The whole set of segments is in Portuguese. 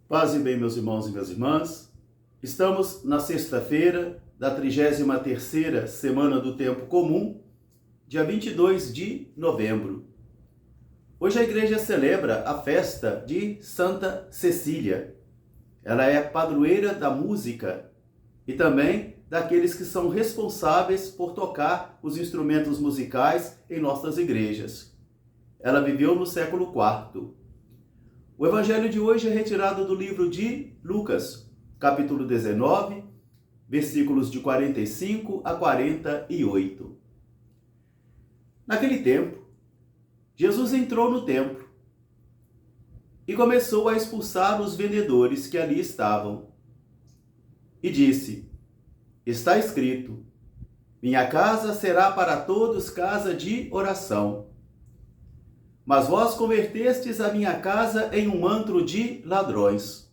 Paz e bem, meus irmãos e minhas irmãs. Estamos na sexta-feira da 33ª semana do Tempo Comum, dia 22 de novembro. Hoje a igreja celebra a festa de Santa Cecília. Ela é padroeira da música e também daqueles que são responsáveis por tocar os instrumentos musicais em nossas igrejas. Ela viveu no século IV. O evangelho de hoje é retirado do livro de Lucas, capítulo 19, versículos de 45 a 48. Naquele tempo, Jesus entrou no templo e começou a expulsar os vendedores que ali estavam. E disse: Está escrito, minha casa será para todos casa de oração. Mas vós convertestes a minha casa em um antro de ladrões.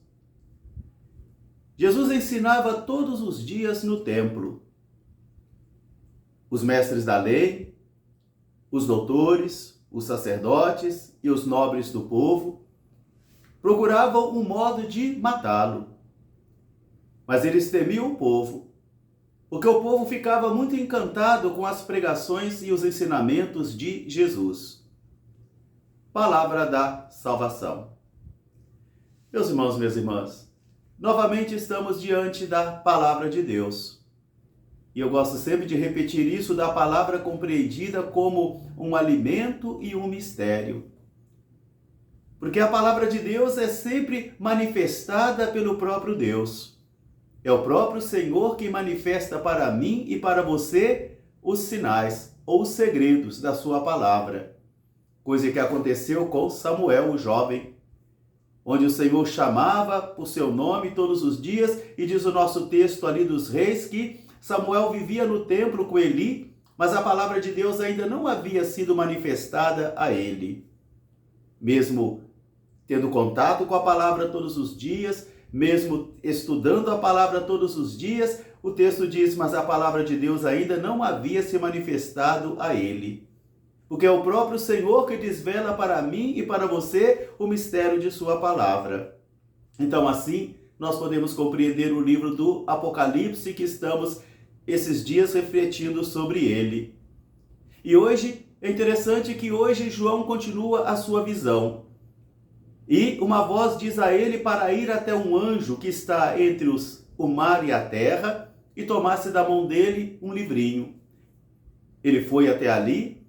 Jesus ensinava todos os dias no templo. Os mestres da lei, os doutores, os sacerdotes e os nobres do povo procuravam um modo de matá-lo. Mas eles temiam o povo, porque o povo ficava muito encantado com as pregações e os ensinamentos de Jesus. Palavra da salvação. Meus irmãos, minhas irmãs, novamente estamos diante da palavra de Deus. E eu gosto sempre de repetir isso, da palavra compreendida como um alimento e um mistério. Porque a palavra de Deus é sempre manifestada pelo próprio Deus. É o próprio Senhor que manifesta para mim e para você os sinais ou os segredos da sua palavra. Coisa que aconteceu com Samuel, o jovem, onde o Senhor chamava por seu nome todos os dias, e diz o nosso texto ali dos reis que Samuel vivia no templo com Eli, mas a palavra de Deus ainda não havia sido manifestada a ele. Mesmo tendo contato com a palavra todos os dias, mesmo estudando a palavra todos os dias, o texto diz, mas a palavra de Deus ainda não havia se manifestado a ele. Porque é o próprio Senhor que desvela para mim e para você o mistério de sua palavra. Então, assim, nós podemos compreender o livro do Apocalipse, que estamos esses dias refletindo sobre ele. E hoje, é interessante que hoje João continua a sua visão. E uma voz diz a ele para ir até um anjo que está entre o mar e a terra e tomasse da mão dele um livrinho. Ele foi até ali,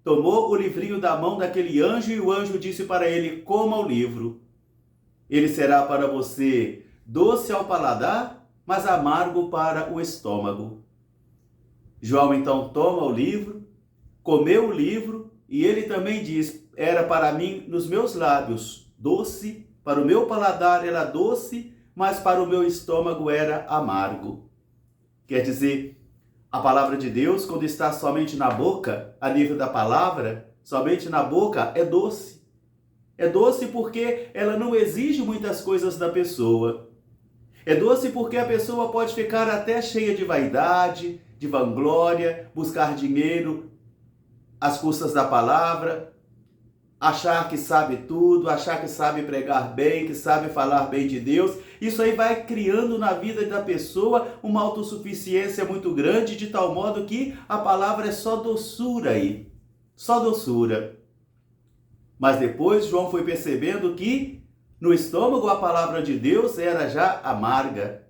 tomou o livrinho da mão daquele anjo e o anjo disse para ele: coma o livro. Ele será para você doce ao paladar, mas amargo para o estômago. João então toma o livro, comeu o livro e ele também diz: era para mim nos meus lábios doce, para o meu paladar era doce, mas para o meu estômago era amargo. Quer dizer, a palavra de Deus, quando está somente na boca, a nível da palavra, somente na boca, é doce. É doce porque ela não exige muitas coisas da pessoa. É doce porque a pessoa pode ficar até cheia de vaidade, de vanglória, buscar dinheiro às custas da palavra, achar que sabe tudo, achar que sabe pregar bem, que sabe falar bem de Deus. Isso aí vai criando na vida da pessoa uma autossuficiência muito grande, de tal modo que a palavra é só doçura aí, só doçura. Mas depois João foi percebendo que no estômago a palavra de Deus era já amarga,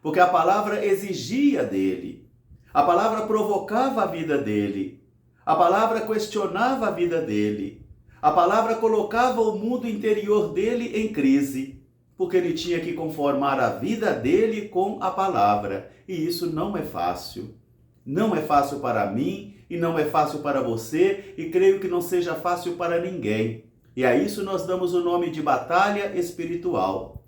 porque a palavra exigia dele, a palavra provocava a vida dele, a palavra questionava a vida dele. A palavra colocava o mundo interior dele em crise, porque ele tinha que conformar a vida dele com a palavra. E isso não é fácil. Não é fácil para mim e não é fácil para você, e creio que não seja fácil para ninguém. E a isso nós damos o nome de batalha espiritual.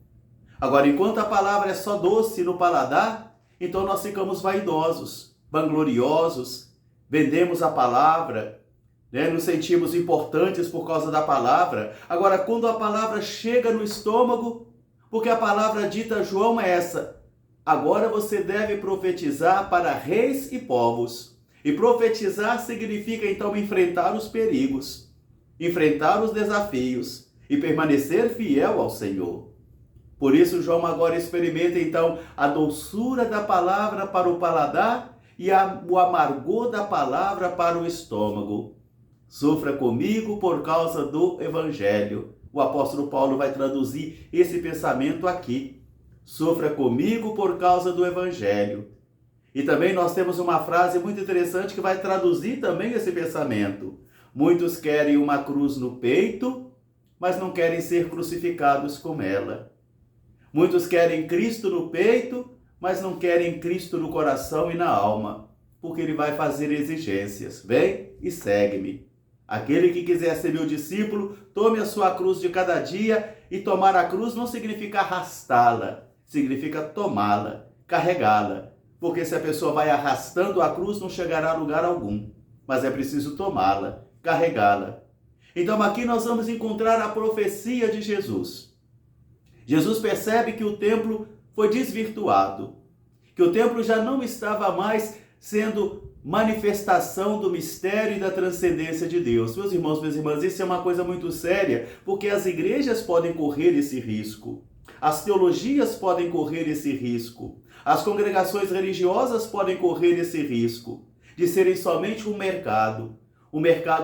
Agora, enquanto a palavra é só doce no paladar, então nós ficamos vaidosos, vangloriosos, vendemos a palavra, nos sentimos importantes por causa da palavra. Agora, quando a palavra chega no estômago, porque a palavra dita a João é essa: agora você deve profetizar para reis e povos. E profetizar significa então enfrentar os perigos, enfrentar os desafios e permanecer fiel ao Senhor. Por isso, João agora experimenta então a doçura da palavra para o paladar e o amargor da palavra para o estômago. Sofra comigo por causa do Evangelho. O apóstolo Paulo vai traduzir esse pensamento aqui. Sofra comigo por causa do Evangelho. E também nós temos uma frase muito interessante que vai traduzir também esse pensamento. Muitos querem uma cruz no peito, mas não querem ser crucificados com ela. Muitos querem Cristo no peito, mas não querem Cristo no coração e na alma, porque ele vai fazer exigências. Vem e segue-me. Aquele que quiser ser meu discípulo, tome a sua cruz de cada dia, e tomar a cruz não significa arrastá-la, significa tomá-la, carregá-la. Porque se a pessoa vai arrastando a cruz, não chegará a lugar algum, mas é preciso tomá-la, carregá-la. Então aqui nós vamos encontrar a profecia de Jesus. Jesus percebe que o templo foi desvirtuado, que o templo já não estava mais sendo manifestação do mistério e da transcendência de Deus. Meus irmãos, minhas irmãs, isso é uma coisa muito séria, porque as igrejas podem correr esse risco, as teologias podem correr esse risco, as congregações religiosas podem correr esse risco de serem somente um mercado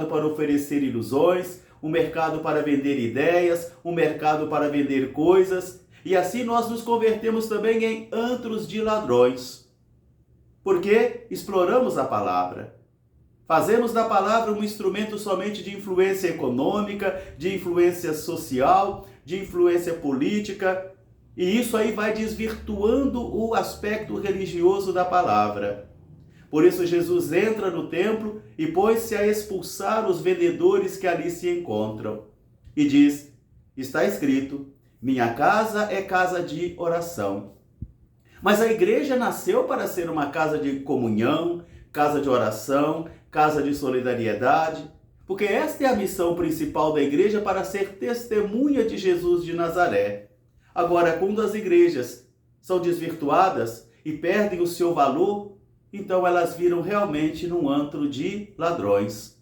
para oferecer ilusões, um mercado para vender ideias, um mercado para vender coisas, e assim nós nos convertemos também em antros de ladrões, porque exploramos a palavra. Fazemos da palavra um instrumento somente de influência econômica, de influência social, de influência política, e isso aí vai desvirtuando o aspecto religioso da palavra. Por isso Jesus entra no templo e pôs-se a expulsar os vendedores que ali se encontram. E diz, está escrito, minha casa é casa de oração. Mas a igreja nasceu para ser uma casa de comunhão, casa de oração, casa de solidariedade, porque esta é a missão principal da igreja, para ser testemunha de Jesus de Nazaré. Agora, quando as igrejas são desvirtuadas e perdem o seu valor, então elas viram realmente num antro de ladrões,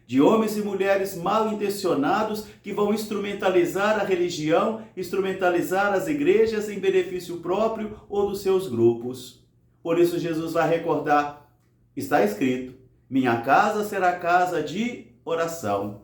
de homens e mulheres mal intencionados que vão instrumentalizar a religião, instrumentalizar as igrejas em benefício próprio ou dos seus grupos. Por isso Jesus vai recordar, está escrito, minha casa será casa de oração.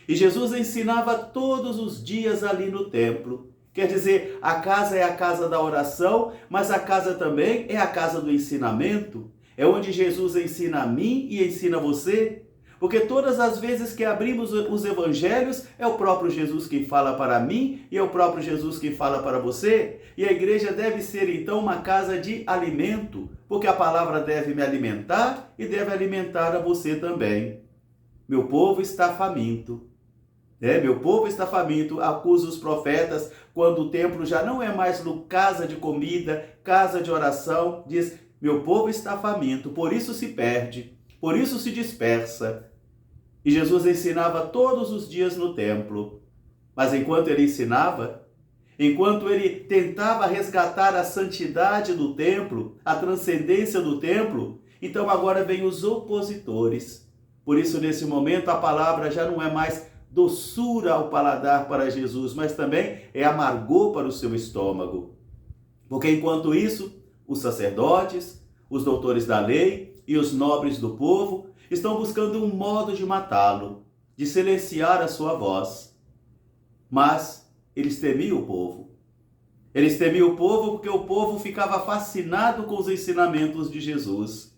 E Jesus ensinava todos os dias ali no templo. Quer dizer, a casa é a casa da oração, mas a casa também é a casa do ensinamento. É onde Jesus ensina a mim e ensina a você. Porque todas as vezes que abrimos os evangelhos, é o próprio Jesus quem fala para mim e é o próprio Jesus quem fala para você. E a igreja deve ser então uma casa de alimento, porque a palavra deve me alimentar e deve alimentar a você também. Meu povo está faminto. Meu povo está faminto, acusa os profetas, quando o templo já não é mais casa de comida, casa de oração, diz, meu povo está faminto, por isso se perde, por isso se dispersa. E Jesus ensinava todos os dias no templo, mas enquanto ele ensinava, enquanto ele tentava resgatar a santidade do templo, a transcendência do templo, então agora vem os opositores. Por isso, nesse momento, a palavra já não é mais doçura ao paladar para Jesus, mas também é amargor para o seu estômago. Porque enquanto isso, os sacerdotes, os doutores da lei e os nobres do povo estão buscando um modo de matá-lo, de silenciar a sua voz. Mas eles temiam o povo. Eles temiam o povo porque o povo ficava fascinado com os ensinamentos de Jesus.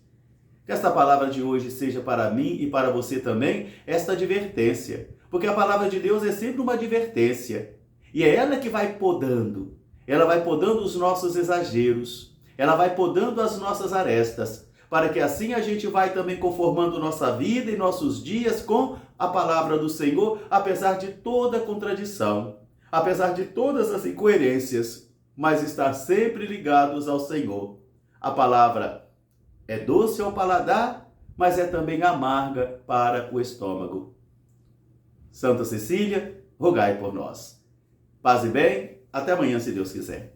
Que esta palavra de hoje seja para mim e para você também esta advertência. Porque a palavra de Deus é sempre uma advertência. E é ela que vai podando. Ela vai podando os nossos exageros. Ela vai podando as nossas arestas. Para que assim a gente vai também conformando nossa vida e nossos dias com a palavra do Senhor, apesar de toda contradição, apesar de todas as incoerências, mas estar sempre ligados ao Senhor. A palavra é doce ao paladar, mas é também amarga para o estômago. Santa Cecília, rogai por nós. Paz e bem, até amanhã, se Deus quiser.